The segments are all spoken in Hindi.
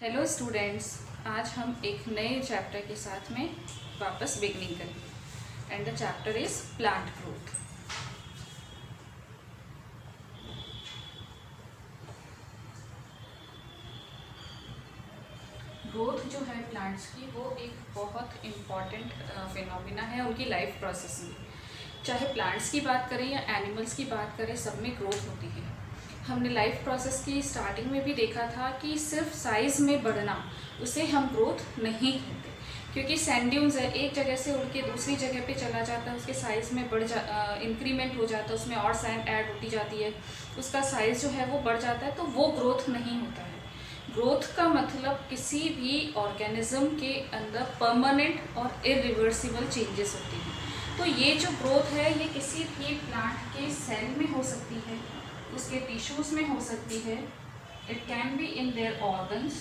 हेलो स्टूडेंट्स, आज हम एक नए चैप्टर के साथ में वापस बिगनिंग करेंगे and the chapter is plant growth. Growth जो है प्लांट्स की वो एक बहुत इम्पॉर्टेंट फिनोमिना है उनकी लाइफ प्रोसेस में। चाहे प्लांट्स की बात करें या एनिमल्स की बात करें, सब में ग्रोथ होती है। हमने लाइफ प्रोसेस की स्टार्टिंग में भी देखा था कि सिर्फ साइज़ में बढ़ना उसे हम ग्रोथ नहीं कहते, क्योंकि सैंड ड्यून्स है, एक जगह से उड़ के दूसरी जगह पे चला जाता है, उसके साइज़ में इंक्रीमेंट हो जाता है, उसमें और सैंड ऐड होती जाती है, उसका साइज़ जो है वो बढ़ जाता है, तो वो ग्रोथ नहीं होता है। ग्रोथ का मतलब किसी भी ऑर्गेनिज्म के अंदर परमानेंट और इरिवर्सिबल चेंजेस होती हैं। तो ये जो ग्रोथ है ये किसी भी प्लांट के सेल में हो सकती है, उसके टिश्यूज में हो सकती है, it can be in their organs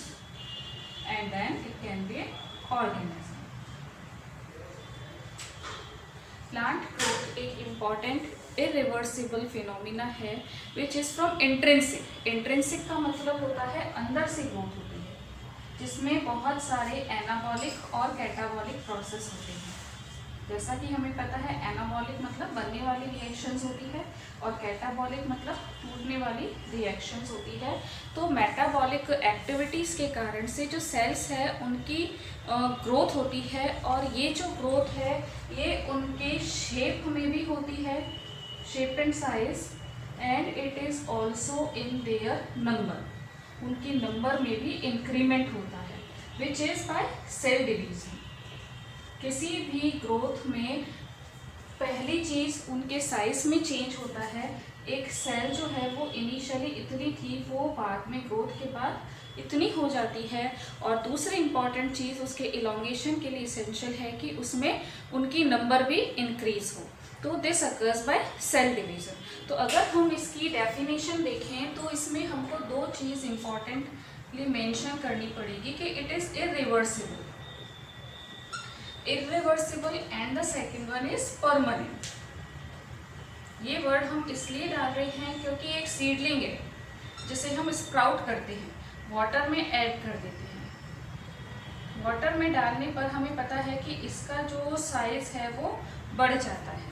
and then it can be organism. Plant growth एक इम्पॉर्टेंट इरिवर्सिबल फिनोमिना है which is from intrinsic. Intrinsic का मतलब होता है अंदर से ग्रोथ होती है, जिसमें बहुत सारे एनाबॉलिक और कैटाबॉलिक प्रोसेस होते हैं। जैसा कि हमें पता है, एनाबॉलिक मतलब बनने वाली रिएक्शंस होती है और कैटाबॉलिक मतलब टूटने वाली रिएक्शंस होती है। तो मेटाबॉलिक एक्टिविटीज़ के कारण से जो सेल्स है उनकी ग्रोथ होती है, और ये जो ग्रोथ है ये उनके शेप में भी होती है, shape and size, and it is also in their number, उनकी नंबर में भी इंक्रीमेंट होता है, which is by cell division. किसी भी ग्रोथ में पहली चीज़ उनके साइज में चेंज होता है। एक सेल जो है वो इनिशियली इतनी थी, वो बाद में ग्रोथ के बाद इतनी हो जाती है। और दूसरी इम्पॉर्टेंट चीज़ उसके इलोंगेशन के लिए इसेंशियल है कि उसमें उनकी नंबर भी इंक्रीज हो। तो this occurs by cell division. तो अगर हम इसकी डेफिनेशन देखें तो इसमें हमको दो चीज़ इम्पॉर्टेंटली मेंशन करनी पड़ेगी कि it is irreversible, irreversible and the second one is permanent। ये वर्ड हम इसलिए डाल रहे हैं क्योंकि एक सीडलिंग है जिसे हम स्प्राउट करते हैं, वाटर में ऐड कर देते हैं। वाटर में डालने पर हमें पता है कि इसका जो साइज है वो बढ़ जाता है।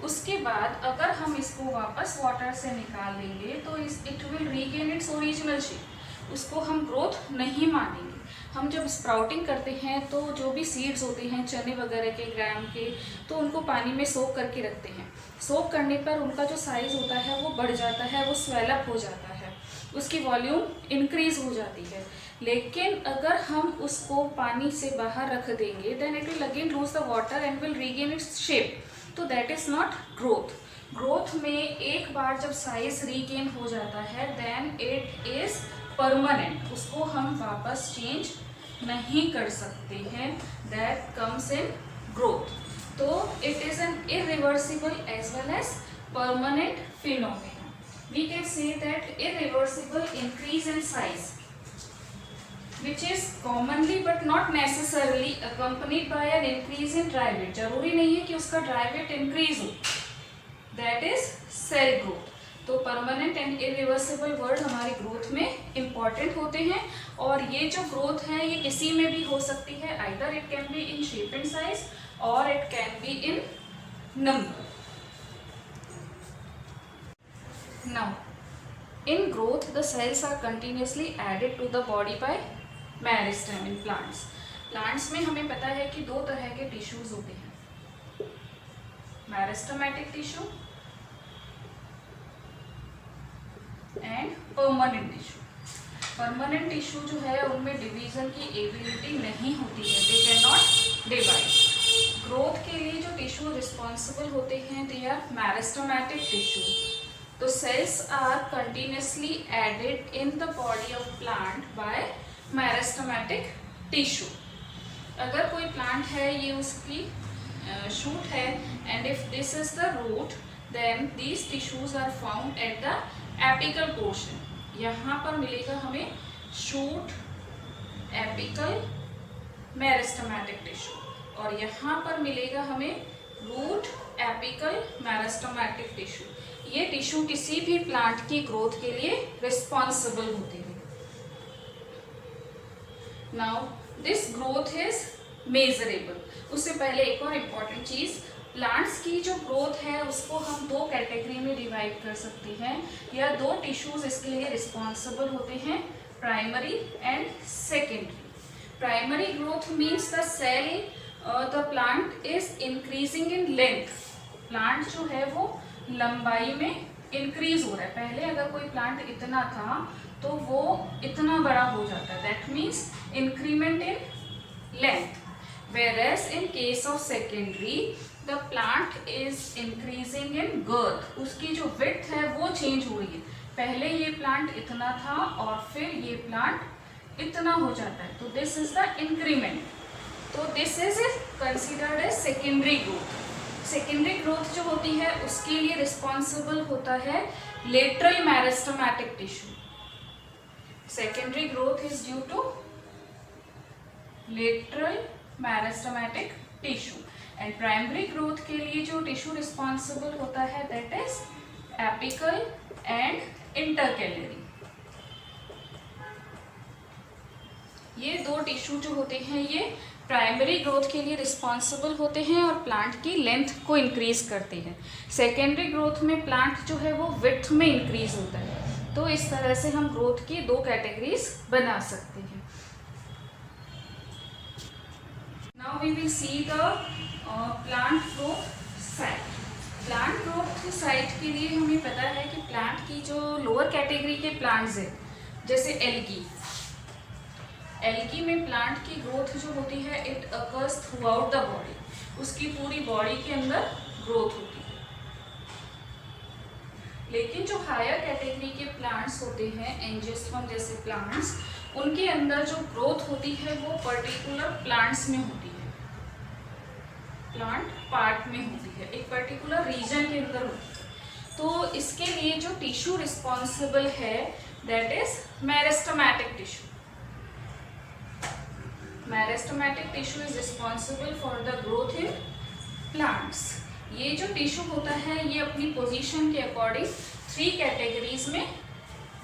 उसके बाद अगर हम इसको वापस वाटर से निकाल देंगे तो it will regain its original shape, उसको हम ग्रोथ नहीं मानेंगे। हम जब स्प्राउटिंग करते हैं तो जो भी सीड्स होते हैं चने वगैरह के, ग्राम के, तो उनको पानी में सोक करके रखते हैं। सोक करने पर उनका जो साइज़ होता है वो बढ़ जाता है, वो स्वेलअप हो जाता है, उसकी वॉल्यूम इंक्रीज हो जाती है। लेकिन अगर हम उसको पानी से बाहर रख देंगे then it will again lose the water and will regain its shape. तो that is not growth. Growth में एक बार जब साइज रीगेन हो जाता है देन इट इज़ परमानेंट, उसको हम वापस चेंज नहीं कर सकते हैं। That comes in growth. तो it is an irreversible as well as permanent phenomena. We can say that irreversible increase in size which is commonly but not necessarily accompanied by an increase in dry weight। जरूरी नहीं है कि उसका ड्राई वेट इंक्रीज हो, दैट इज सेल ग्रोथ। तो परमानेंट एंड इरिवर्सिबल वर्ड हमारी ग्रोथ में इम्पॉर्टेंट होते हैं, और ये जो ग्रोथ है ये किसी में भी हो सकती है, either it can be in shape and size और it can be in number. Now in growth the cells are continuously added to the body by meristem in plants. Plants में हमें पता है कि दो तरह के टिश्यूज होते हैं, meristematic tissue and permanent tissue. Permanent tissue जो है उनमें डिवीजन की एबिलिटी नहीं होती है, they can not divide. Growth के लिए जो टिश्यू रिस्पॉन्सिबल होते हैं दे आर मेरिस्टेमेटिक टिश्यू। तो cells are continuously added in the body of plant by meristematic tissue. अगर कोई प्लांट है, ये उसकी शूट है, and if this is the root then these tissues are found at the apical portion. यहाँ पर मिलेगा हमें शूट, एपिकल, मेरिस्टेमेटिक टिश्यू, और यहाँ पर मिलेगा हमें रूट, एपिकल, मेरिस्टेमेटिक टिश्यू। ये टिश्यू किसी भी प्लांट की ग्रोथ के लिए रिस्पॉन्सिबल होते हैं। Now this growth is measurable. उससे पहले एक और इम्पॉर्टेंट चीज़, प्लांट्स की जो ग्रोथ है उसको हम दो कैटेगरी में डिवाइड कर सकते हैं, या दो टिश्यूज इसके लिए रिस्पॉन्सिबल होते हैं, primary and secondary. Primary growth means the cell the plant is increasing in length. Plant जो है वो लंबाई में इंक्रीज हो रहा है। पहले अगर कोई प्लांट इतना था तो वो इतना बड़ा हो जाता है, that means increment in length. Whereas in case of secondary, the plant is increasing in girth. उसकी जो width है वो change हो रही है। पहले ये प्लांट इतना था और फिर ये प्लांट इतना हो जाता है, तो this is the increment. तो this is considered as secondary growth. Secondary growth जो होती है उसके लिए रिस्पॉन्सिबल होता है lateral meristematic tissue. Secondary growth is due to lateral meristematic tissue, and primary growth के लिए जो टिश्यू रिस्पॉन्सिबल होता है that is apical and intercalary. ये दो टिश्यू जो होते हैं ये प्राइमरी ग्रोथ के लिए रिस्पॉन्सिबल होते हैं और प्लांट की लेंथ को इंक्रीज करते हैं। सेकेंडरी ग्रोथ में प्लांट जो है वो विड्थ में इंक्रीज होता है। तो इस तरह से हम ग्रोथ की दो कैटेगरीज बना सकते हैं। Now we will see the plant growth site. Plant growth site के लिए हमें पता है कि प्लांट की जो लोअर कैटेगरी के प्लांट्स हैं, जैसे एल्गी में प्लांट की ग्रोथ जो होती है it occurs through out the body, उसकी पूरी बॉडी के अंदर ग्रोथ होती है। लेकिन जो हायर कैटेगरी के प्लांट्स होते हैं, एंजियोस्पर्म जैसे प्लांट्स, उनके अंदर जो ग्रोथ होती है वो पर्टिकुलर प्लांट्स में होती है, प्लांट पार्ट में होती है, एक पर्टिकुलर रीजन के अंदर होती है। तो इसके लिए जो टिश्यू रिस्पॉन्सिबल है that is meristematic tissue. Meristematic tissue is responsible for the growth in plants. ये जो टिश्यू होता है ये अपनी पोजीशन के अकॉर्डिंग 3 कैटेगरीज में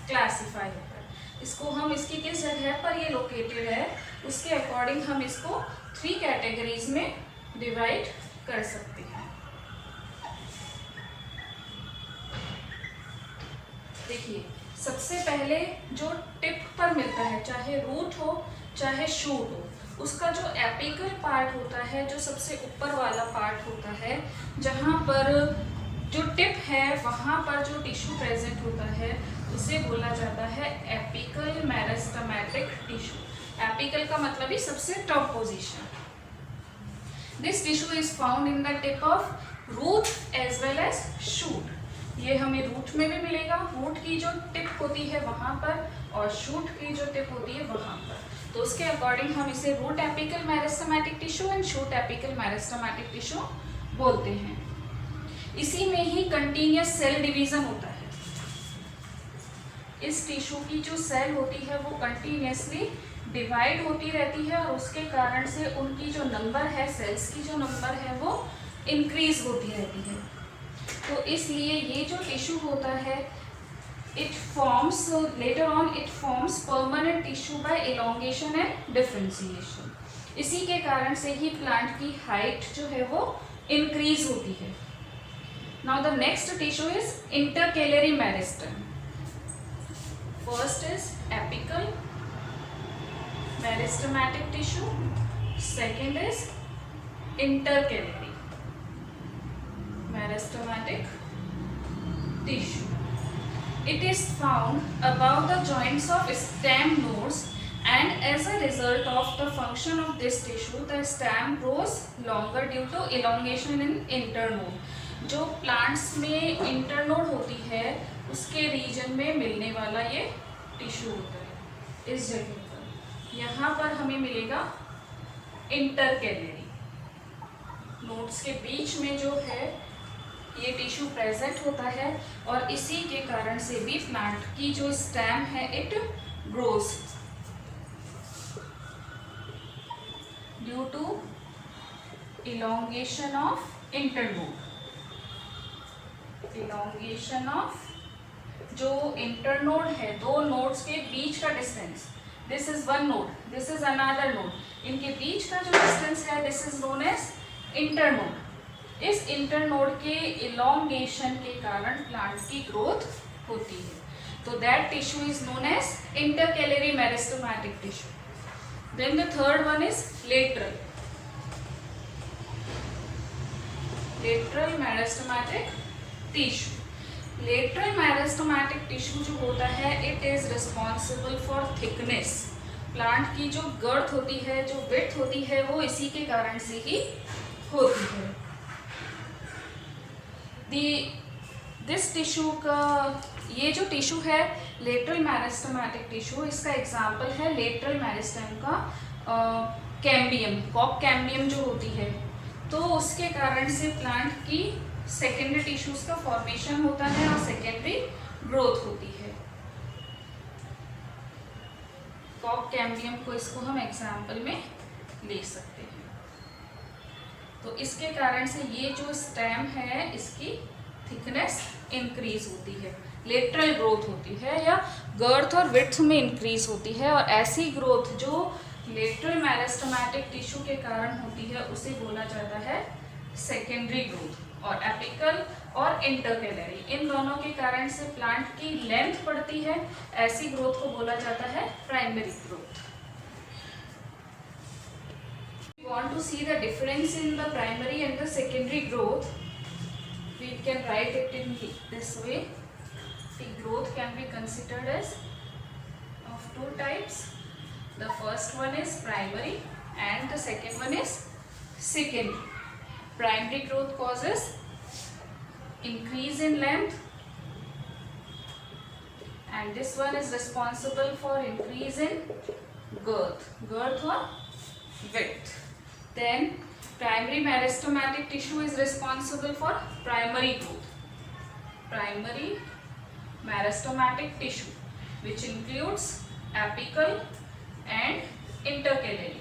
क्लासीफाई होता है। इसको हम इसकी किस जगह पर ये लोकेटेड है उसके अकॉर्डिंग हम इसको 3 कैटेगरीज में डिवाइड कर सकते हैं। देखिए, सबसे पहले जो टिप पर मिलता है, चाहे रूट हो चाहे शूट हो, उसका जो एपिकल पार्ट होता है, जो सबसे ऊपर वाला पार्ट होता है, जहाँ पर जो टिप है वहाँ पर जो टिश्यू प्रेजेंट होता है उसे बोला जाता है एपिकल मेरिस्टेमेटिक टिश्यू। एपिकल का मतलब ही सबसे top position. This tissue is found in the tip of root as well as shoot. ये हमें रूट में भी मिलेगा, रूट की जो टिप होती है वहाँ पर, और शूट की जो टिप होती है वहाँ पर। तो उसके अकॉर्डिंग हम इसे root apical meristematic tissue and shoot apical meristematic tissue बोलते हैं। इसी में ही कंटिन्यूअस सेल डिवीजन होता है। इस टिश्यू की जो सेल होती है वो कंटिन्यूअसली डिवाइड होती रहती है और उसके कारण से उनकी जो नंबर है, सेल्स की जो नंबर है वो इंक्रीज होती रहती है। तो इसलिए ये जो टिश्यू होता है it forms later on it forms permanent tissue by elongation and differentiation। इसी के कारण से ही प्लांट की हाइट जो है वो इंक्रीज होती है। Now the next tissue is intercalary meristem। First is apical meristematic tissue, second is intercalary meristematic tissue। It is found above the joints of stem nodes, and as a result of the function of this tissue, the stem grows longer due to elongation in internode। जो प्लांट्स में इंटरनोड होती है उसके रीजन में मिलने वाला ये टिश्यू होता है। इस जगह पर यहाँ पर हमें मिलेगा इंटरकैलरी। नोड्स के बीच में जो है ये टिश्यू प्रेजेंट होता है और इसी के कारण से भी प्लांट की जो स्टेम है it grows due to elongation of internode. Elongation of जो इंटरनोड है, दो नोड्स के बीच का distance, this is one node, this is another node. इनके बीच का जो डिस्टेंस है this is known as internode. इस इंटरनोड के इलोंगेशन के कारण प्लांट की ग्रोथ होती है, तो that tissue is known as intercalary meristematic tissue. Then the third one is lateral meristematic tissue. Lateral meristematic tissue जो होता है it is responsible for thickness. Plant की जो गर्थ होती है, जो विड्थ होती है, वो इसी के कारण से ही होती है। दिस टिश्यू का, ये जो टिश्यू है लेटरल मेरिस्टेमेटिक टिश्यू, इसका एग्जांपल है लेटरल मेरिस्टेम का कैम्बियम, कॉक कैम्बियम जो होती है, तो उसके कारण से प्लांट की सेकेंडरी टिश्यूज का फॉर्मेशन होता है और सेकेंडरी ग्रोथ होती है। कॉक कैम्बियम को इसको हम एग्जांपल में ले सकते हैं। तो इसके कारण से ये जो स्टेम है इसकी थिकनेस इंक्रीज होती है, लेटरल ग्रोथ होती है या गर्थ और विड्थ में इंक्रीज होती है, और ऐसी ग्रोथ जो लेटरल मेरिस्टेमेटिक टिश्यू के कारण होती है उसे बोला जाता है सेकेंडरी ग्रोथ। और एपिकल और इंटरकैलरी, इन दोनों के कारण से प्लांट की लेंथ बढ़ती है, ऐसी ग्रोथ को बोला जाता है primary growth. We want to see the difference in the primary and the secondary growth. We can write it in this way. The growth can be considered as of two types. The first one is primary and the second one is secondary. Primary growth causes increase in length, and this one is responsible for increase in girth or width. Then primary meristematic tissue is responsible for primary growth. Primary meristematic tissue, which includes apical and intercalary.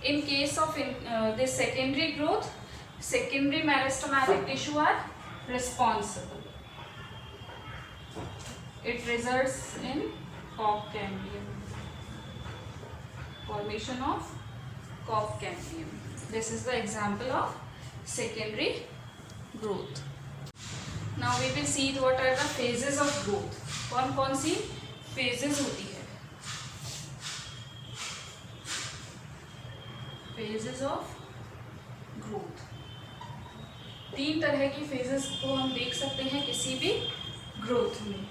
In case of this secondary growth, secondary meristematic tissue are responsible. It results in cock cambium, formation of cock cambium. This is the example of secondary growth. Now we will see what are the phases of growth. कौन सी phases होती है? Phases of growth, तीन तरह की phases को हम देख सकते हैं किसी भी growth में।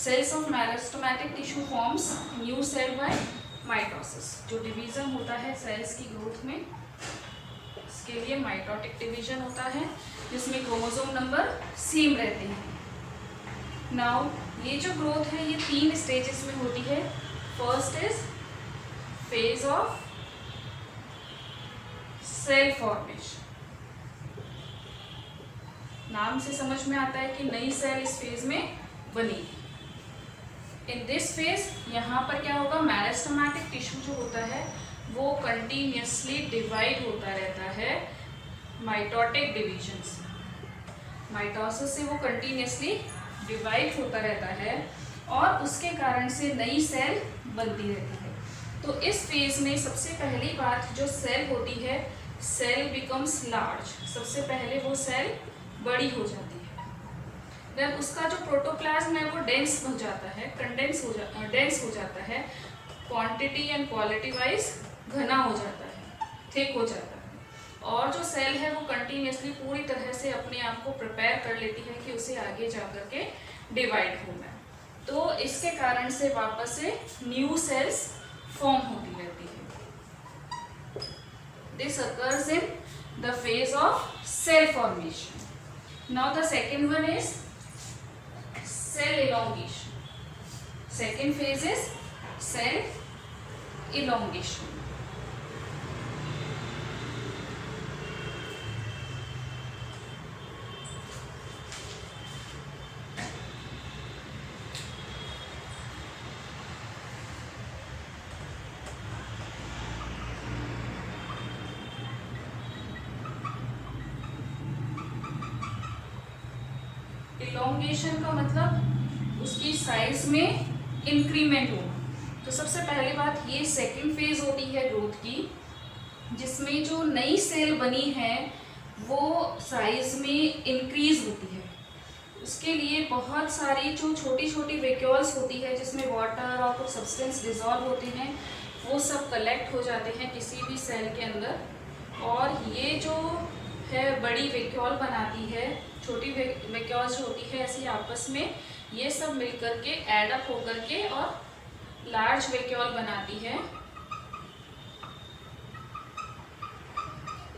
Cells of meristematic tissue forms new cell by mitosis. जो division होता है cells की growth में, इसके लिए mitotic division होता है जिसमें क्रोमोसोम नंबर सेम रहते हैं। Now ये जो growth है ये तीन stages में होती है। First is phase of cell formation. नाम से समझ में आता है कि नई सेल इस फेज में बनेगी। इन दिस फेज यहाँ पर क्या होगा, मेरिस्टेमेटिक टिश्यू जो होता है वो कंटिन्यूसली डिवाइड होता रहता है माइटोटिक डिवीजन से। माइटोसिस से वो कंटिन्यूसली डिवाइड होता रहता है और उसके कारण से नई सेल बनती रहती है। तो इस फेज में सबसे पहली बात जो सेल होती है, सेल बिकम्स लार्ज। सबसे पहले वो सेल बड़ी हो जाती है। देन उसका जो प्रोटोप्लाज्म है वो डेंस हो जाता है, डेंस हो जाता है, क्वांटिटी एंड क्वालिटी वाइज घना हो जाता है, थिक हो जाता है। और जो सेल है वो कंटिन्यूसली पूरी तरह से अपने आप को प्रिपेयर कर लेती है कि उसे आगे जा कर के डिवाइड होना है। तो इसके कारण से वापस से न्यू सेल्स फॉर्म होती रहती है। This occurs in the phase of cell formation. Now the second one is cell elongation. Second phase is cell elongation. Elongation का मतलब उसकी साइज में इंक्रीमेंट होना। तो सबसे पहली बात, ये सेकंड फेज होती है ग्रोथ की, जिसमें जो नई सेल बनी है वो साइज में इंक्रीज होती है। उसके लिए बहुत सारी जो छोटी छोटी वैक्यूल्स होती है जिसमें वाटर और कुछ सब्सटेंस डिजॉल्व होते हैं, वो सब कलेक्ट हो जाते हैं किसी भी सेल के अंदर, और ये जो है बड़ी वैक्यूल बनाती है, छोटी वैक्यूल्स जो होती है ऐसी आपस में ये सब मिल करके एडअप होकर के और लार्ज वैक्यूल बनाती है।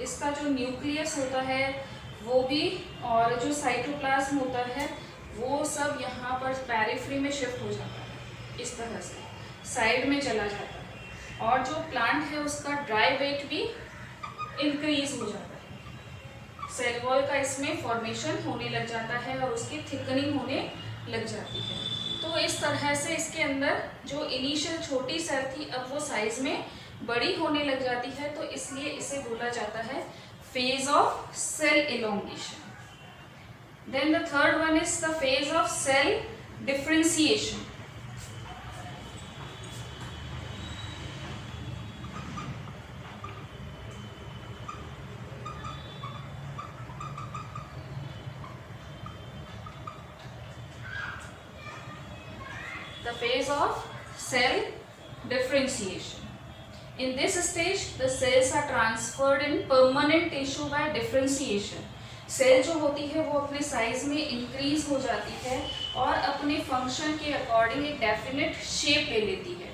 इसका जो न्यूक्लियस होता है वो भी, और जो साइटोप्लाज्म होता है वो सब यहाँ पर पेरिफेरी में शिफ्ट हो जाता है, इस तरह से साइड में चला जाता है, और जो प्लांट है उसका ड्राई वेट भी इंक्रीज हो जाता है। सेल वॉल का इसमें फॉर्मेशन होने लग जाता है और उसकी थिकनिंग होने लग जाती है। तो इस तरह से इसके अंदर जो इनिशियल छोटी सेल थी अब वो साइज में बड़ी होने लग जाती है, तो इसलिए इसे बोला जाता है phase of cell elongation. Then the third one is the phase of cell differentiation. The phase of cell differentiation. In this stage, the cells are transferred in permanent tissue by differentiation. Cell जो होती है वो अपने साइज में इंक्रीज हो जाती है और अपने फंक्शन के अकॉर्डिंग एक डेफिनेट शेप ले लेती है।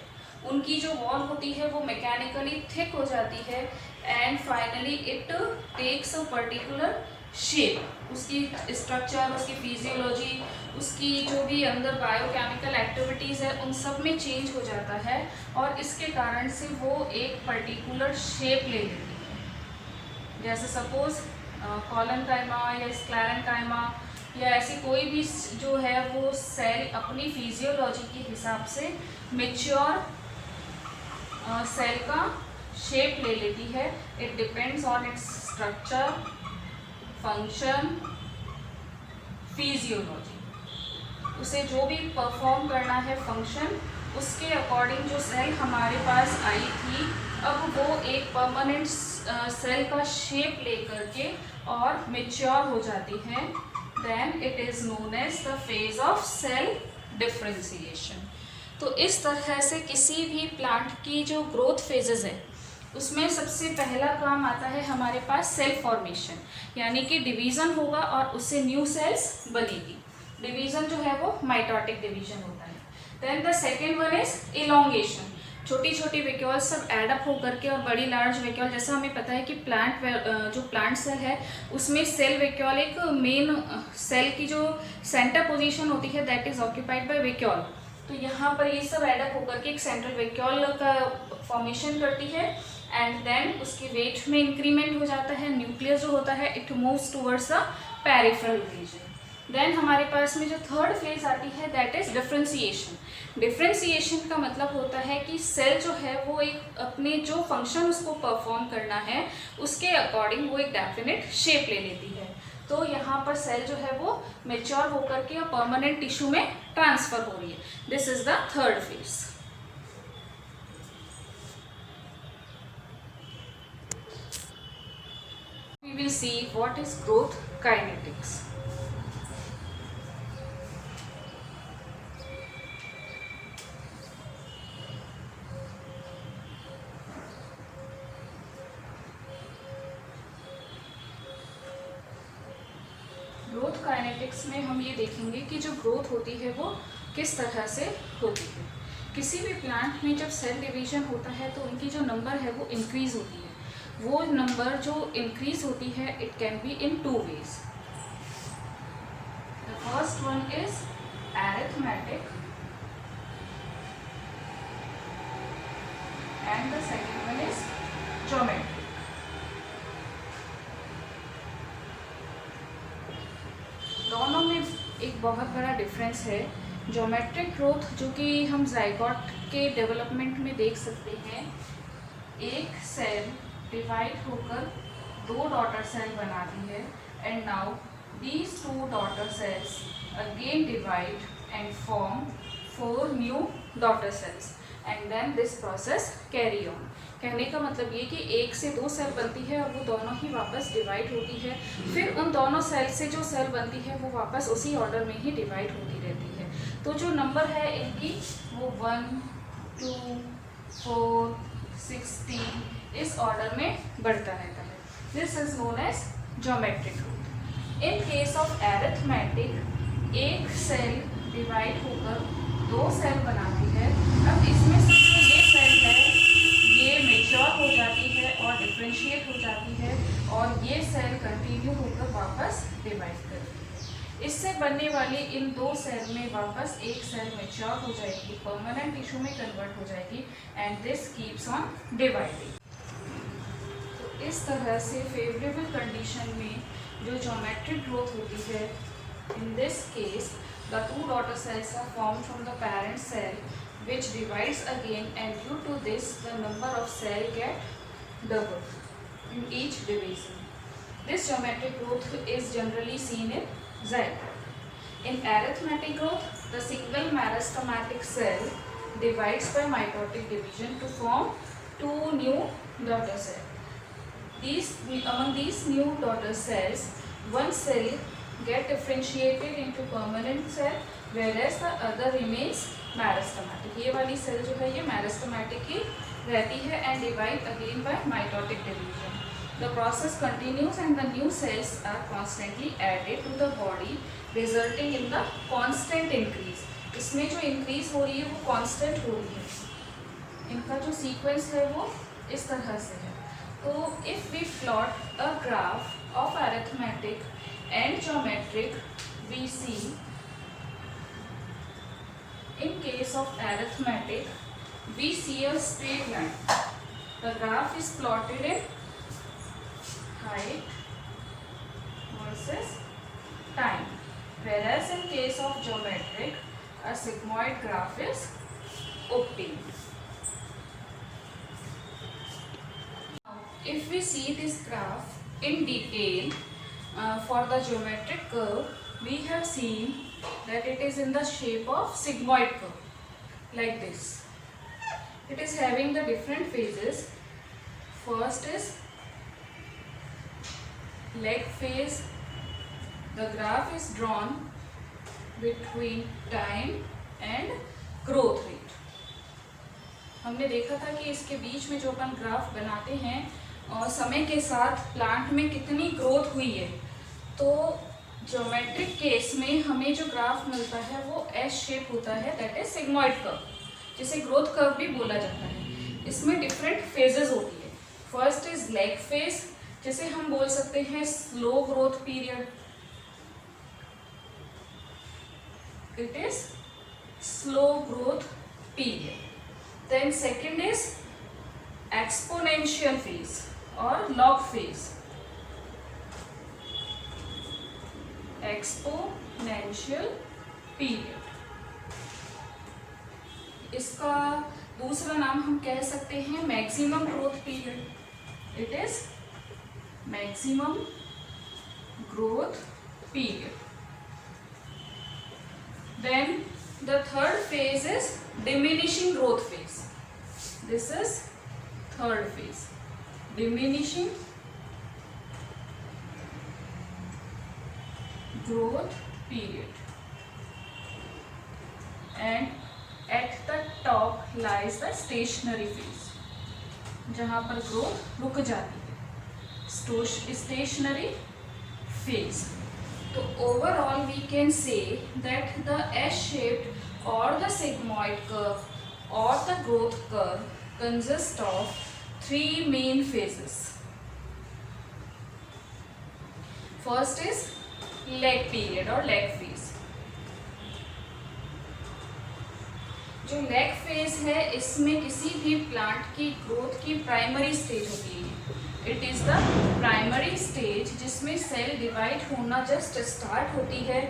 उनकी जो वॉल होती है वो मैकेनिकली थिक हो जाती है and finally it takes a particular shape. उसकी स्ट्रक्चर, उसकी फिजियोलॉजी, उसकी जो भी अंदर बायोकेमिकल एक्टिविटीज़ है उन सब में चेंज हो जाता है और इसके कारण से वो एक पर्टिकुलर शेप ले लेती है। जैसे सपोज कॉलनकाइमा या स्क्लेरेंकाइमा या ऐसी कोई भी जो है वो सेल अपनी फिजियोलॉजी के हिसाब से मेच्योर सेल का शेप ले लेती है। It depends on its structure, function, physiology. उसे जो भी परफॉर्म करना है फंक्शन, उसके अकॉर्डिंग जो सेल हमारे पास आई थी अब वो एक परमानेंट सेल का शेप लेकर के और मेच्योर हो जाती है। Then it is known as the phase of cell differentiation. तो इस तरह से किसी भी प्लांट की जो ग्रोथ फेजेस है उसमें सबसे पहला काम आता है हमारे पास सेल फॉर्मेशन, यानी कि डिवीज़न होगा और उससे न्यू सेल्स बनेगी। डिवीज़न जो है वो माइटोटिक डिवीज़न होता है। Then the second one is elongation. छोटी छोटी वैक्यूल्स सब एडअप होकर के और बड़ी लार्ज वैक्यूल, जैसा हमें पता है कि जो प्लांट सेल है उसमें सेल वैक्यूल एक मेन सेल की जो सेंटर पोजीशन होती है that is occupied by vacuole. तो यहाँ पर ये सब एडअप होकर के एक सेंट्रल वैक्यूल का फॉर्मेशन करती है एंड देन उसके वेट में इंक्रीमेंट हो जाता है। न्यूक्लियस जो होता है it moves towards the peripheral region. Then हमारे पास में जो थर्ड फेज आती है दैट इज डिफरेंशिएशन। डिफरेंशिएशन का मतलब होता है कि सेल जो है वो एक अपने जो फंक्शन उसको परफॉर्म करना है उसके अकॉर्डिंग वो एक डेफिनेट शेप ले लेती है। तो यहाँ पर सेल जो है वो मेच्योर होकर के परमानेंट टिश्यू में ट्रांसफर हो रही है। This is the third phase. We will see what is growth kinetics. Growth kinetics में हम ये देखेंगे कि जो ग्रोथ होती है वो किस तरह से होती है। किसी भी प्लांट में जब सेल डिवीजन होता है तो उनकी जो नंबर है वो इंक्रीज होती है। वो नंबर जो इंक्रीज होती है it can be in two ways. The first one is arithmetic and the second one is geometric. दोनों में एक बहुत बड़ा डिफरेंस है। ज्योमेट्रिक ग्रोथ जो कि हम जाइगोट के डेवलपमेंट में देख सकते हैं, एक सेल डिवाइड होकर दो डॉटर सेल बनाती है and now these two daughter cells again divide and form 4 new daughter cells. And then this process carry on. कहने का मतलब ये कि एक से दो सेल बनती है और वो दोनों ही वापस डिवाइड होती है, फिर उन दोनों सेल से जो सेल बनती है वो वापस उसी ऑर्डर में ही डिवाइड होती रहती है। तो जो नंबर है इनकी वो 1, 2, 4, 16 इस ऑर्डर में बढ़ता रहता है। This is known as geometric growth. In case of arithmetic एक सेल डिवाइड होकर दो सेल बनाती है। अब इसमें से जो ये सेल है ये मेच्योर हो जाती है और डिफरेंशिएट हो जाती है और ये सेल कंटिन्यू होकर वापस डिवाइड करती है। इससे बनने वाली इन दो सेल में वापस एक सेल मेच्योर हो जाएगी, परमानेंट टिश्यू में कन्वर्ट हो जाएगी and this keeps on dividing. तो इस तरह से फेवरेबल कंडीशन में जो ज्योमेट्रिक ग्रोथ होती है, in this case the two daughter cells are formed from the parent cell which divides again, and due to this the number of cell get doubled in each division. This geometric growth is generally seen in zygote. In arithmetic growth, the single meristematic cell divides by mitotic division to form two new daughter cells. Among these new daughter cells, one cell get differentiated into permanent cell whereas the other remains meristematic. ये वाली सेल जो है ये meristematic ही रहती है and divide again by mitotic division. The process continues and the new cells are constantly added to the body resulting in the constant increase. इसमें जो increase हो रही है वो constant हो रही है। इनका जो sequence है वो इस तरह से है। तो if we plot a graph of arithmetic and geometric, we see in case of arithmetic we see a straight line. The graph is plotted in height versus time, whereas in case of geometric a sigmoid graph is obtained. Now, if we see this graph in detail, for the geometric curve, we have seen that it is in the shape of sigmoid curve, like this. It is having the different phases. First is leg phase. The graph is drawn between time and growth rate. हमने देखा था कि इसके बीच में जो अपन ग्राफ बनाते हैं और समय के साथ प्लांट में कितनी ग्रोथ हुई है, तो ज्योमेट्रिक केस में हमें जो ग्राफ मिलता है वो एस शेप होता है, दैट इज सिग्मॉइड कर्व, जिसे ग्रोथ कर्व भी बोला जाता है। इसमें डिफरेंट फेजेस होती है। फर्स्ट इज लेग फेज, जिसे हम बोल सकते हैं slow growth period, it is slow growth period. Then second is exponential phase और लॉग फेज, एक्सपोनेंशियल पीरियड। इसका दूसरा नाम हम कह सकते हैं maximum growth period, it is maximum growth period. Then the third phase is diminishing growth phase, this is third phase, diminishing growth period, and at the top lies the stationary phase, जहाँ पर ग्रोथ रुक जाती है, stationary phase. तो overall we can say that the S-shaped or the sigmoid curve or the growth curve consists of three main phases. First is leg period और लेग फेज। जो लेग फेज है इसमें किसी भी प्लांट की ग्रोथ की प्राइमरी स्टेज होती है। It is the primary stage जिसमें सेल डिवाइड होना जस्ट स्टार्ट होती है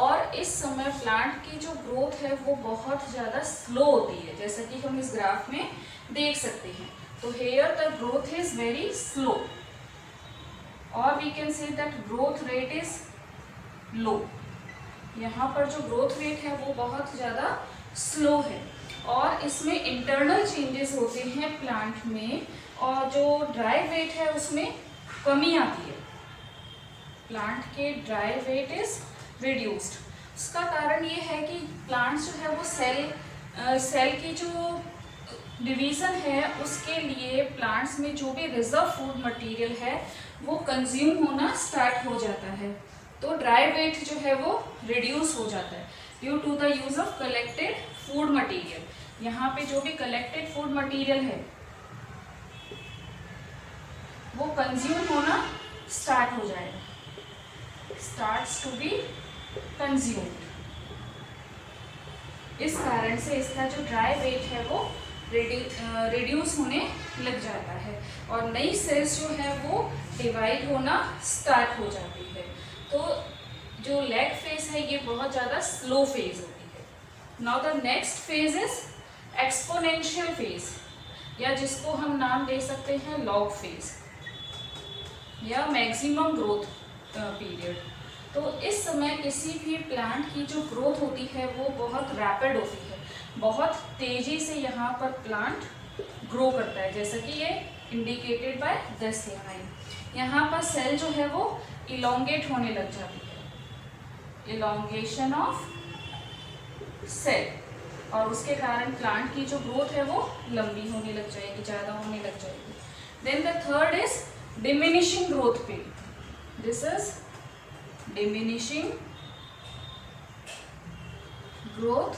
और इस समय प्लांट की जो ग्रोथ है वो बहुत ज़्यादा स्लो होती है, जैसा कि हम इस ग्राफ में देख सकते हैं। तो here the growth is very slow और we can say that growth rate is low. यहाँ पर जो ग्रोथ रेट है वो बहुत ज़्यादा स्लो है। और इसमें इंटरनल चेंजेस होते हैं प्लांट में, और जो ड्राई वेट है उसमें कमी आती है। प्लांट के ड्राई वेट इज रिड्यूस्ड। उसका कारण ये है कि प्लांट्स जो है वो सेल की जो डिवीज़न है उसके लिए प्लांट्स में जो भी रिजर्व फूड मटेरियल है वो कंज्यूम होना स्टार्ट हो जाता है, तो ड्राई वेट जो है वो रिड्यूस हो जाता है due to the use of collected food material. यहाँ पे जो भी कलेक्टेड फूड मटेरियल है वो कंज्यूम होना स्टार्ट हो जाएगा, स्टार्ट्स टू बी कंज्यूम्ड। इस कारण से इसका जो ड्राई वेट है वो रिड्यूस होने लग जाता है और नई सेल्स जो है वो डिवाइड होना स्टार्ट हो जाती है। तो जो लैग फेज है ये बहुत ज़्यादा स्लो फेज होती है। Now the next phase is exponential phase, या जिसको हम नाम दे सकते हैं लॉग फेज या मैक्सिमम ग्रोथ पीरियड। तो इस समय किसी भी प्लांट की जो ग्रोथ होती है वो बहुत रैपिड होती है, बहुत तेजी से यहाँ पर प्लांट ग्रो करता है, जैसा कि ये इंडिकेटेड बाय दिस लाइन। यहाँ पर सेल जो है वो इलोंगेट होने लग जाती है, इलोंगेशन ऑफ सेल, और उसके कारण प्लांट की जो ग्रोथ है वो लंबी होने लग जाएगी, ज़्यादा होने लग जाएगी। Then the third is diminishing growth period. This is diminishing growth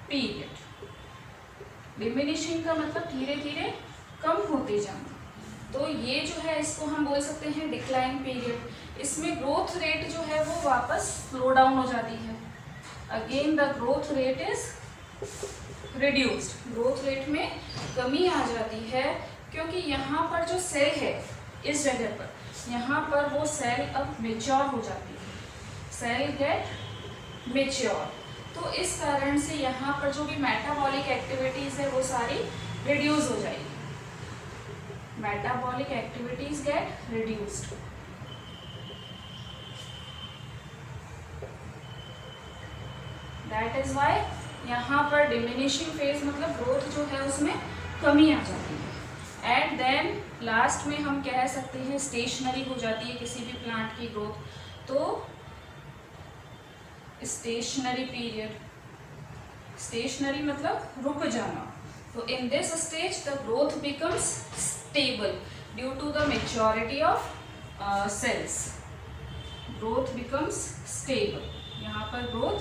period. Diminishing का मतलब धीरे धीरे कम होते जाना, तो ये जो है इसको हम बोल सकते हैं डिक्लाइन पीरियड। इसमें ग्रोथ रेट जो है वो वापस स्लो डाउन हो जाती है, again the growth rate is reduced. Growth rate में कमी आ जाती है क्योंकि यहाँ पर जो सेल है इस जगह पर, यहाँ पर वो सेल अब मेच्योर हो जाती है, सेल गेट मेच्योर। तो इस कारण से यहाँ पर जो भी मेटाबॉलिक एक्टिविटीज़ है वो सारी रिड्यूस हो जाएगी, metabolic activities get reduced. That is why यहाँ पर डिमिनिशिंग फेज मतलब ग्रोथ जो है उसमें कमी आ जाती है। एंड देन लास्ट में हम कह सकते हैं स्टेशनरी हो जाती है किसी भी प्लांट की ग्रोथ, तो स्टेशनरी पीरियड, स्टेशनरी मतलब रुक जाना। तो in this stage the growth becomes stable due to the maturity of cells. Growth becomes stable, यहाँ पर ग्रोथ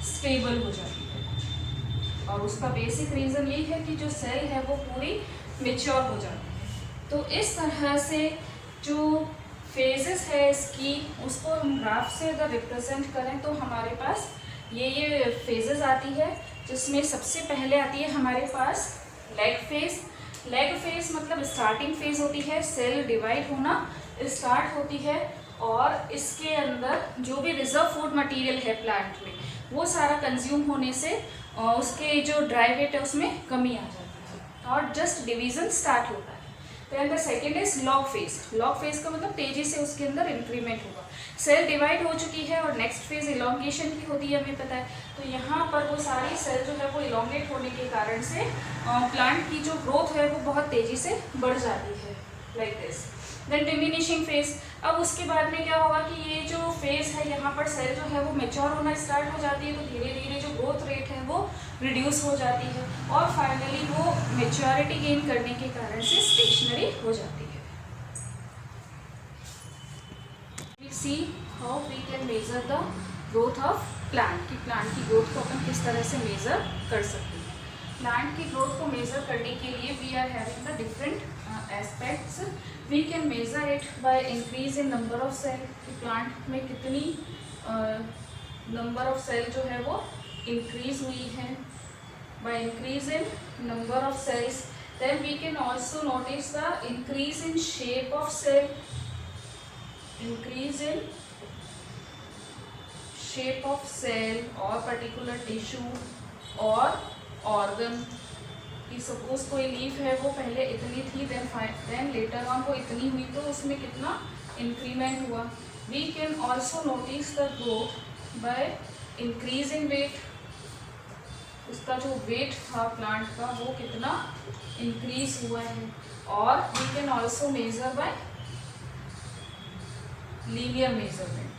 स्टेबल हो जाती है और उसका बेसिक रीज़न यही है कि जो सेल है वो पूरी मेच्योर हो जाती है। तो इस तरह से जो फेजेस है इसकी, उसको हम ग्राफ से अगर रिप्रेजेंट करें तो हमारे पास ये फेजेस आती है, जिसमें सबसे पहले आती है हमारे पास लैग फेज। लैग फेज मतलब स्टार्टिंग फेज होती है, सेल डिवाइड होना स्टार्ट होती है और इसके अंदर जो भी रिजर्व फूड मटेरियल है प्लांट में वो सारा कंज्यूम होने से उसके जो ड्राई वेट है उसमें कमी आ जाती है और जस्ट डिवीजन स्टार्ट होता है। Then the second is log phase. Log phase का मतलब तेजी से उसके अंदर इंक्रीमेंट होगा, सेल डिवाइड हो चुकी है और नेक्स्ट फेज इलोंगेशन की होती है, हमें पता है। तो यहाँ पर वो सारी सेल जो है वो इलोंगेट होने के कारण से प्लांट की जो ग्रोथ है वो बहुत तेजी से बढ़ जाती है, like this. Then diminishing phase, अब उसके बाद में क्या होगा कि ये जो फेज है यहाँ पर सेल जो है वो मेच्योर होना स्टार्ट हो जाती है, तो धीरे धीरे जो ग्रोथ रेट है वो रिड्यूस हो जाती है और फाइनली वो मेच्योरिटी गेन करने के कारण से स्टेशनरी हो जाती है। We see how we can measure the growth of plant, की प्लांट की ग्रोथ को अपन किस तरह से मेजर कर सकते हैं। प्लांट की ग्रोथ को मेजर करने के लिए we are having the different aspects. We can measure it by increase in number of cell, कि प्लांट में कितनी नंबर ऑफ सेल जो है वो इंक्रीज हुई है, by increase in number of cells. Then we can also notice the increase in shape of cell, increase in shape of cell और पर्टिकुलर टिश्यू और ऑर्गन, कि सपोज कोई लीफ है वो पहले इतनी थी, देन लेटर ऑन वो इतनी हुई, तो उसमें कितना इंक्रीमेंट हुआ। We can also notice the growth by increasing weight, उसका जो वेट था प्लांट का वो कितना इंक्रीज हुआ है। और we can also measure by linear measurement,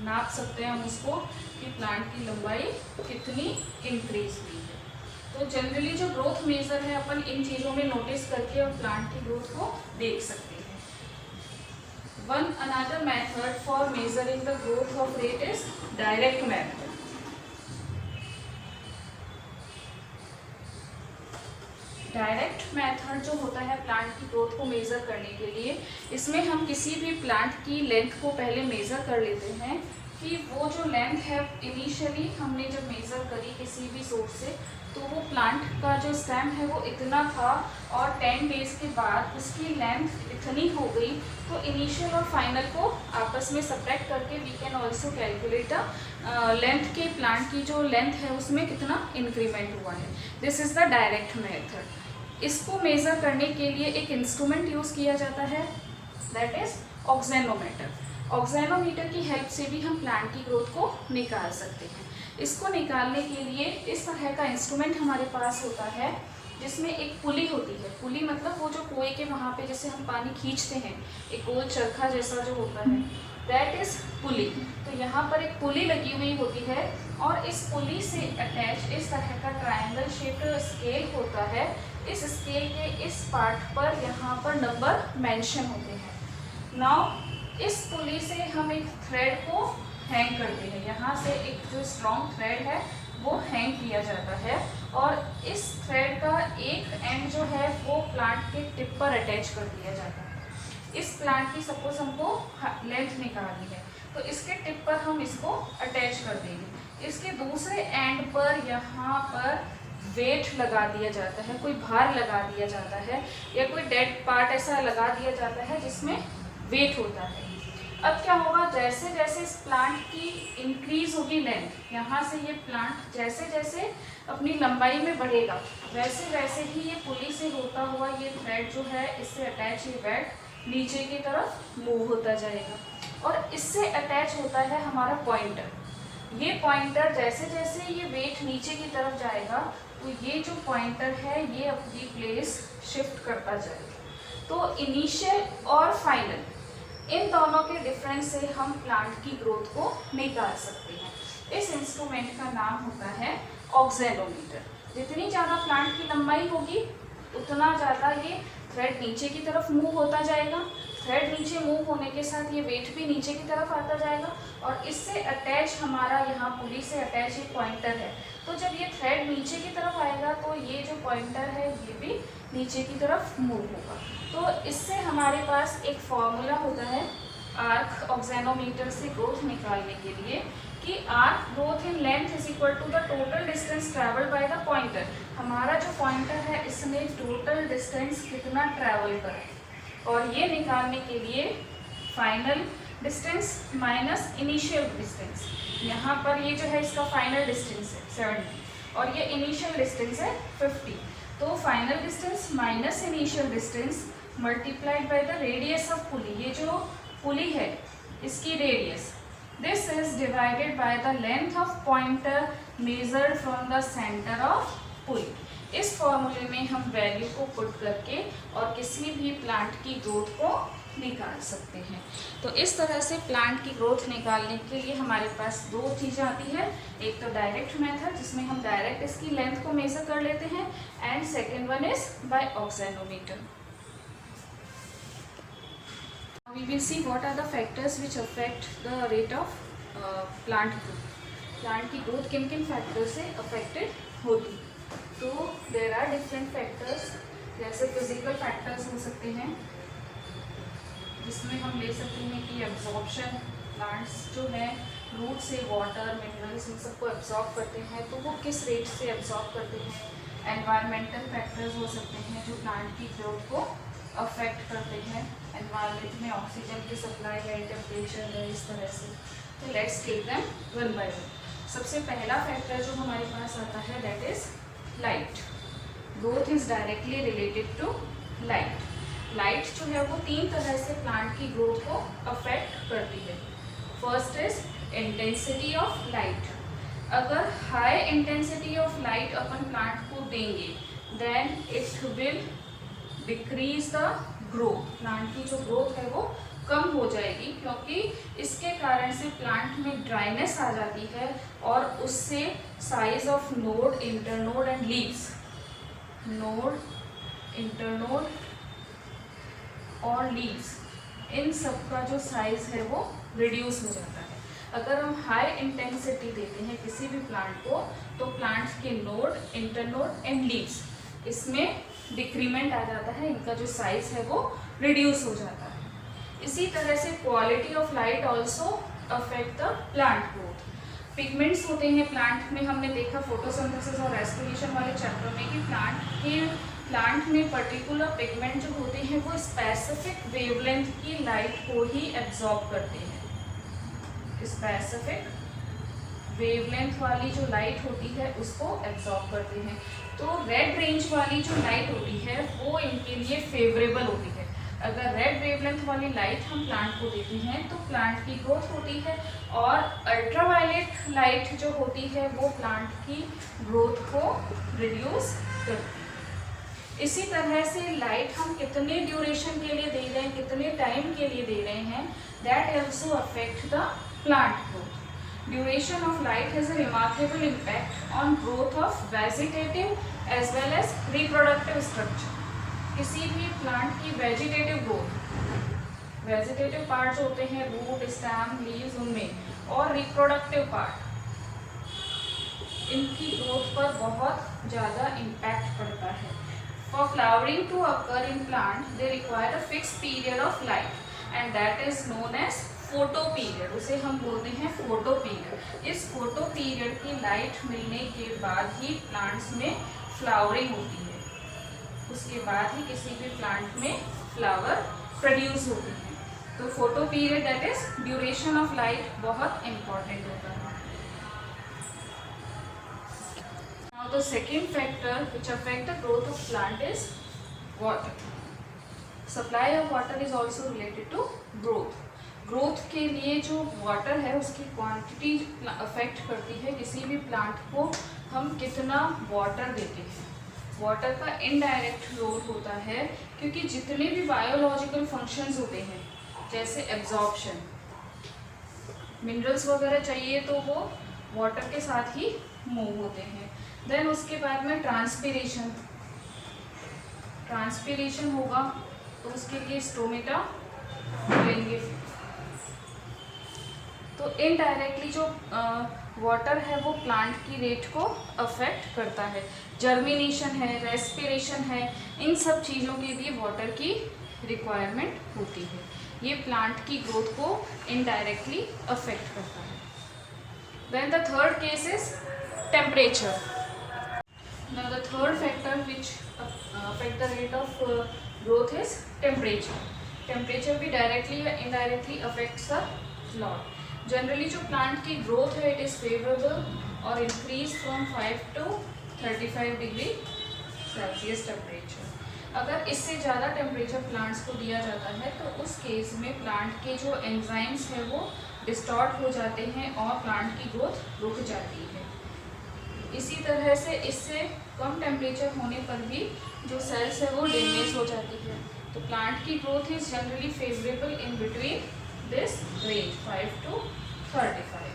नाप सकते हैं हम उसको कि प्लांट की लंबाई कितनी इंक्रीज हुई है। तो जनरली जो ग्रोथ मेजर है अपन इन चीज़ों में नोटिस करके और प्लांट की ग्रोथ को देख सकते हैं। One another method for measuring the growth of rate is direct method. Direct method जो होता है प्लांट की ग्रोथ को मेज़र करने के लिए, इसमें हम किसी भी प्लांट की लेंथ को पहले मेज़र कर लेते हैं कि वो जो लेंथ है इनिशियली हमने जब मेज़र करी किसी भी सोर्स से, तो वो प्लांट का जो स्टेम है वो इतना था और 10 डेज के बाद उसकी लेंथ इतनी हो गई। तो इनिशियल और फाइनल को आपस में सब्ट्रैक्ट करके we can also calculate length के प्लांट की जो लेंथ है उसमें कितना इंक्रीमेंट हुआ है। This is the direct method. इसको मेज़र करने के लिए एक इंस्ट्रूमेंट यूज़ किया जाता है, दैट इज़ ऑक्सेनोमीटर। ऑक्सेनोमीटर की हेल्प से भी हम प्लांट की ग्रोथ को निकाल सकते हैं। इसको निकालने के लिए इस तरह का इंस्ट्रूमेंट हमारे पास होता है जिसमें एक पुली होती है। पुली मतलब वो जो कुएं के वहाँ पे जैसे हम पानी खींचते हैं, एक गोल चरखा जैसा जो होता है, दैट इज़ पुली। तो यहाँ पर एक पुली लगी हुई होती है और इस पुली से अटैच इस तरह का ट्रायंगल शेप्ड स्केल होता है। इस स्केल के इस पार्ट पर यहाँ पर नंबर मेंशन होते हैं। नाउ इस पुली से हम एक थ्रेड को हैंग करते हैं। यहाँ से एक जो स्ट्रॉन्ग थ्रेड है वो हैंग किया जाता है और इस थ्रेड का एक एंड जो है वो प्लांट के टिप पर अटैच कर दिया जाता है। इस प्लांट की सपोज हमको लेंथ निकालनी है तो इसके टिप पर हम इसको अटैच कर देंगे। इसके दूसरे एंड पर यहाँ पर वेट लगा दिया जाता है, कोई भार लगा दिया जाता है या कोई डेड पार्ट ऐसा लगा दिया जाता है जिसमें वेट होता है। अब क्या होगा, जैसे जैसे इस प्लांट की इंक्रीज होगी लेंथ, यहाँ से ये प्लांट जैसे जैसे अपनी लंबाई में बढ़ेगा वैसे वैसे ही ये पुली से होता हुआ ये थ्रेड जो है इससे अटैच ये वेट नीचे की तरफ मूव होता जाएगा और इससे अटैच होता है हमारा पॉइंटर। ये पॉइंटर जैसे जैसे ये वेट नीचे की तरफ जाएगा तो ये जो पॉइंटर है ये अपनी प्लेस शिफ्ट करता जाएगा। तो इनिशियल और फाइनल इन दोनों के डिफरेंस से हम प्लांट की ग्रोथ को निकाल सकते हैं। इस इंस्ट्रूमेंट का नाम होता है ऑक्सेनोमीटर। जितनी ज़्यादा प्लांट की लंबाई होगी उतना ज़्यादा ये थ्रेड नीचे की तरफ मूव होता जाएगा। थ्रेड नीचे मूव होने के साथ ये वेट भी नीचे की तरफ आता जाएगा और इससे अटैच हमारा यहाँ पुली से अटैच एक पॉइंटर है। तो जब ये थ्रेड नीचे की तरफ आएगा तो ये जो पॉइंटर है ये भी नीचे की तरफ मूव होगा। तो इससे हमारे पास एक फॉर्मूला होता है आर्क ऑक्सेनोमीटर से ग्रोथ निकालने के लिए कि arc growth in length is equal to the total distance travel by the pointer. हमारा जो पॉइंटर है इसने टोटल डिस्टेंस कितना ट्रैवल करा और ये निकालने के लिए final distance minus initial distance. यहाँ पर ये जो है इसका फाइनल डिस्टेंस है 70 और ये इनिशियल डिस्टेंस है 50। तो final distance minus initial distance multiplied by the radius of pulley. ये जो पुली है इसकी radius, this is divided by the length of pointer measured from the centre of pulley. इस फॉर्मूले में हम वैल्यू को पुट करके और किसी भी प्लांट की ग्रोथ को निकाल सकते हैं। तो इस तरह से प्लांट की ग्रोथ निकालने के लिए हमारे पास दो चीज़ें आती है, एक तो डायरेक्ट मेथड जिसमें हम डायरेक्ट इसकी लेंथ को मेजर कर लेते हैं and second one is by auxanometer. We will see what are the factors which affect the rate of plant growth. Plant की ग्रोथ किन किन फैक्टर से अफेक्टेड होती। तो देर आर डिफरेंट फैक्टर्स, जैसे फिजिकल फैक्टर्स हो सकते हैं जिसमें हम ले सकते हैं कि एब्जॉर्प्शन, प्लांट्स जो है रूट से वाटर मिनरल्स इन सबको एब्जॉर्ब करते हैं तो वो किस रेट से एब्जॉर्ब करते हैं। एनवायरमेंटल फैक्टर्स हो सकते हैं जो प्लांट की ग्रोथ को अफेक्ट करते हैं। एनवायरमेंट में ऑक्सीजन की सप्लाई है, टेम्परेचर है, इस तरह से। तो let's take them one by one. सबसे पहला फैक्टर जो हमारे पास आता है that is light. Growth is directly related to light. Light जो है वो तीन तरह से प्लांट की ग्रोथ को अफेक्ट करती है। First is intensity of light. अगर हाई इंटेंसिटी ऑफ लाइट अपन प्लांट को देंगे then it will decrease the growth, plant की जो ग्रोथ है वो कम हो जाएगी, क्योंकि इसके कारण से प्लांट में ड्राइनेस आ जाती है और उससे size of node, internode and leaves, node, internode और लीव्स, इन सब का जो साइज है वो रिड्यूस हो जाता है। अगर हम हाई इंटेंसिटी देते हैं किसी भी प्लांट को तो प्लांट के नोड, इंटरनोड एंड लीव्स, इसमें डिक्रीमेंट आ जाता है, इनका जो साइज है वो रिड्यूस हो जाता है। इसी तरह से quality of light also affect the plant growth. Pigments होते हैं प्लांट में, हमने देखा फोटोसिंथेसिस और रेस्पिरेशन वाले चैप्टर में कि प्लांट में पर्टिकुलर पिगमेंट जो होते हैं वो स्पेसिफिक वेवलेंथ की लाइट को ही एब्जॉर्ब करते हैं। स्पेसिफिक वेवलेंथ वाली जो लाइट होती है उसको एब्जॉर्ब करते हैं। तो रेड रेंज वाली जो लाइट होती है वो इनके लिए फेवरेबल होती है। अगर रेड वेवलेंथ वाली लाइट हम प्लांट को देते हैं तो प्लांट की ग्रोथ होती है, और अल्ट्रावायलेट लाइट जो होती है वो प्लांट की ग्रोथ को रिड्यूस करती है। इसी तरह से लाइट हम कितने ड्यूरेशन के लिए दे रहे हैं, कितने टाइम के लिए दे रहे हैं, that also affect the plant growth. Duration of light has a remarkable impact on growth of vegetative as well as reproductive structure. किसी भी प्लांट की वेजिटेटिव ग्रोथ, वेजिटेटिव पार्ट्स होते हैं रूट, स्टेम, लीव्स, उनमें, और रिप्रोडक्टिव पार्ट, इनकी ग्रोथ पर बहुत ज़्यादा इम्पैक्ट पड़ता है। For flowering to occur in plant, they require a fixed period of light, and that is known as photo period, उसे हम बोलते हैं फोटो पीरियड। इस फोटो पीरियड की लाइट मिलने के बाद ही प्लांट्स में फ्लावरिंग होती है, उसके बाद ही किसी भी प्लांट में फ्लावर प्रोड्यूस होती है। तो photo period that is duration of light बहुत इम्पॉर्टेंट होता है। Now the second factor which affect the growth of plant is water. Supply of water is also related to growth. Growth के लिए जो वाटर है उसकी क्वांटिटी अफेक्ट करती है किसी भी प्लांट को हम कितना वाटर देते हैं। वाटर का इनडायरेक्ट रोल होता है, क्योंकि जितने भी बायोलॉजिकल फंक्शंस होते हैं जैसे एब्जॉर्प्शन, मिनरल्स वगैरह चाहिए तो वो वाटर के साथ ही मूव होते हैं। देन उसके बाद में ट्रांसपीरेशन, ट्रांसपीरेशन होगा तो उसके लिए स्टोमेटा लेंगे। तो इनडायरेक्टली जो वाटर है वो प्लांट की रेट को अफेक्ट करता है। जर्मिनेशन है, रेस्पिरेशन है, इन सब चीज़ों के लिए वाटर की रिक्वायरमेंट होती है। ये प्लांट की ग्रोथ को इनडायरेक्टली अफेक्ट करता है। Then the third case is temperature. Now the third factor which affect the rate of growth is temperature. Temperature भी डायरेक्टली या indirectly affects the lot. Generally जो प्लांट की ग्रोथ है इट इज़ फेवरेबल और increase from 5 to 35 degree Celsius temperature. अगर इससे ज़्यादा टेम्परेचर प्लांट्स को दिया जाता है तो उस केस में प्लांट के जो एंजाइम्स हैं वो डिस्टॉर्ट हो जाते हैं और प्लांट की ग्रोथ रुक जाती है। इसी तरह से इससे कम टेम्परेचर होने पर भी जो सेल्स है वो डैमेज हो जाती है। तो प्लांट की growth is generally favourable in between this range 5 to 35.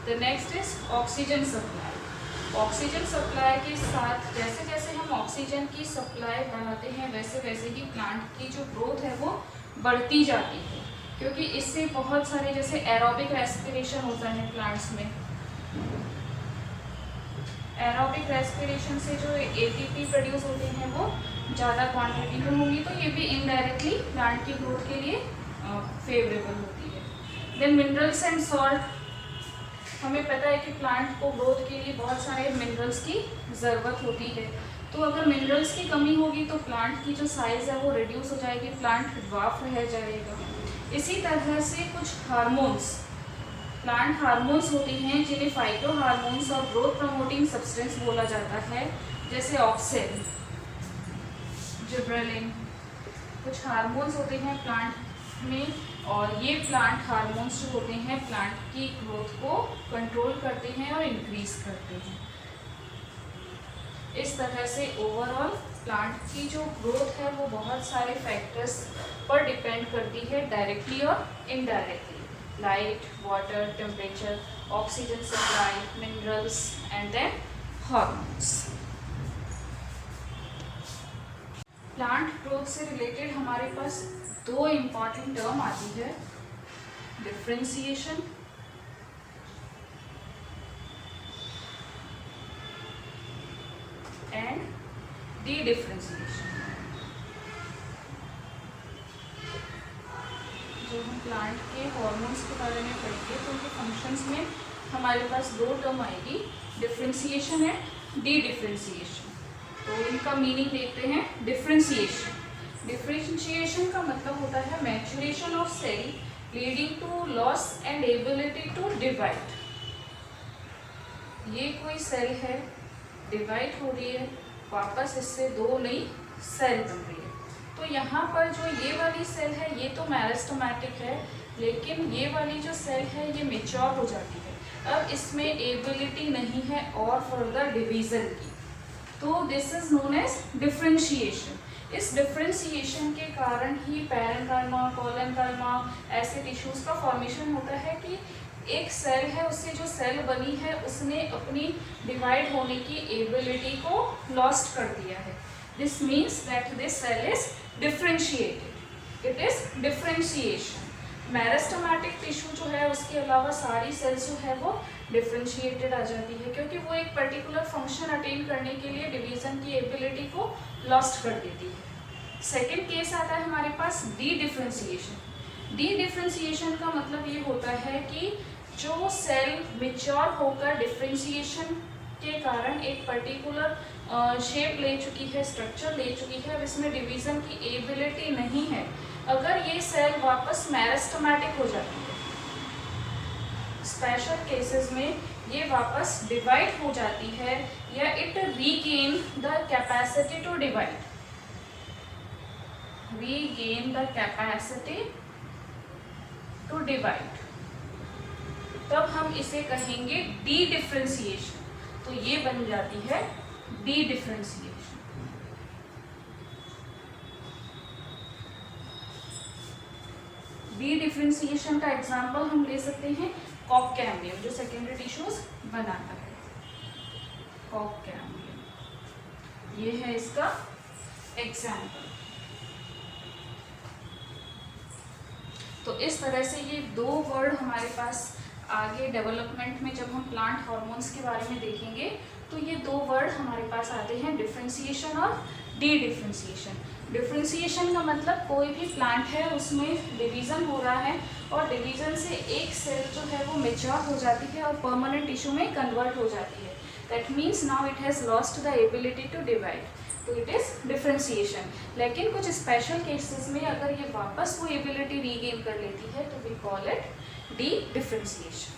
The next is oxygen supply. Oxygen supply के साथ जैसे जैसे हम ऑक्सीजन की सप्लाई बढ़ाते हैं वैसे वैसे ही प्लांट की जो ग्रोथ है वो बढ़ती जाती है, क्योंकि इससे बहुत सारे जैसे एरोबिक रेस्पिरेशन होता है प्लांट्स में। एरोबिक रेस्पिरेशन से जो एटीपी प्रोड्यूस होते हैं वो ज़्यादा क्वांटिटी में होंगी, तो ये भी इनडायरेक्टली प्लांट की ग्रोथ के लिए फेवरेबल होती है। देन मिनरल्स एंड सॉल्ट, हमें पता है कि प्लांट को ग्रोथ के लिए बहुत सारे मिनरल्स की ज़रूरत होती है। तो अगर मिनरल्स की कमी होगी तो प्लांट की जो साइज़ है वो रिड्यूस हो जाएगी, प्लांट ड्वार्फ रह जाएगा। इसी तरह से कुछ हार्मोन्स, प्लांट हार्मोन्स होते हैं जिन्हें फाइटो हार्मोन्स और ग्रोथ प्रमोटिंग सब्सटेंस बोला जाता है, जैसे ऑक्सिन, जिब्रेलिन। कुछ हार्मोन्स होते हैं प्लांट में और ये प्लांट हार्मोन्स जो होते हैं प्लांट की ग्रोथ को कंट्रोल करते हैं और इंक्रीज करते हैं। इस तरह से ओवरऑल प्लांट की जो ग्रोथ है वो बहुत सारे फैक्टर्स पर डिपेंड करती है, डायरेक्टली और indirectly. Light, water, temperature, oxygen supply, minerals and then hormones. Plant growth से रिलेटेड हमारे पास दो इम्पॉर्टेंट टर्म आती है, डिफरेंशिएशन एंड डी डिफरेंशिएशन। जो हम प्लांट के हॉर्मोन्स के बारे में पढ़ेंगे तो उनके फंक्शंस में हमारे पास दो टर्म आएगी, डिफरेंशिएशन एंड डी डिफरेंशिएशन। तो इनका मीनिंग देखते हैं। डिफरेंशिएशन का मतलब होता है maturation of cell leading to loss and ability to divide. ये कोई सेल है, डिवाइड हो रही है, वापस इससे दो नई सेल बन रही है। तो यहाँ पर जो ये वाली सेल है ये तो मेरिस्टेमेटिक है, लेकिन ये वाली जो सेल है ये मैच्योर हो जाती है। अब इसमें एबिलिटी नहीं है और फर्दर डिवीजन की, तो this is known as differentiation. इस डिफरेंशिएशन के कारण ही पैरेन्काइमा, कोलेनकाइमा ऐसे टिश्यूज का फॉर्मेशन होता है कि एक सेल है, उससे जो सेल बनी है उसने अपनी डिवाइड होने की एबिलिटी को लॉस्ट कर दिया है। This means that this cell is differentiated, it is differentiation. Meristematic tissue जो है उसके अलावा सारी सेल्स जो है वो डिफरेंशिएटेड आ जाती है, क्योंकि वो एक पर्टिकुलर फंक्शन अटेन करने के लिए डिवीजन की एबिलिटी को लॉस्ट कर देती है। सेकेंड केस आता है हमारे पास डी डिफरेंशिएशन। डी डिफरेंशिएशन का मतलब ये होता है कि जो सेल मैच्योर होकर डिफरेंशिएशन के कारण एक पर्टिकुलर शेप ले चुकी है, स्ट्रक्चर ले चुकी है, अब इसमें डिवीजन की एबिलिटी नहीं है, अगर ये सेल वापस मेरिस्टेमेटिक हो जाती है, स्पेशल केसेस में ये वापस डिवाइड हो जाती है या it regain the capacity to divide, regain the capacity to divide, तब हम इसे कहेंगे डी डिफरेंशिएशन। तो ये बन जाती है डी डिफरेंशिएशन। डी डिफरेंशिएशन का एग्जाम्पल हम ले सकते हैं कॉक कैम्बियम, जो सेकेंडरी टिश्यूज बनाता है। कॉक कैम्बियम ये है इसका एग्जाम्पल। तो इस तरह से ये दो वर्ड हमारे पास आगे डेवलपमेंट में जब हम प्लांट हार्मोन्स के बारे में देखेंगे तो ये दो वर्ड हमारे पास आते हैं, डिफरेंशिएशन और डी डिफरेंशिएशन। डिफरेंशिएशन का मतलब कोई भी प्लांट है उसमें डिवीज़न हो रहा है और डिवीज़न से एक सेल जो है वो मैच्योर हो जाती है और परमानेंट टिश्यू में कन्वर्ट हो जाती है। That means now it has lost the ability to divide, तो इट इज़ डिफरेंशिएशन। लेकिन कुछ स्पेशल केसेस में अगर ये वापस वो एबिलिटी रीगेन कर लेती है तो we call it D differentiation.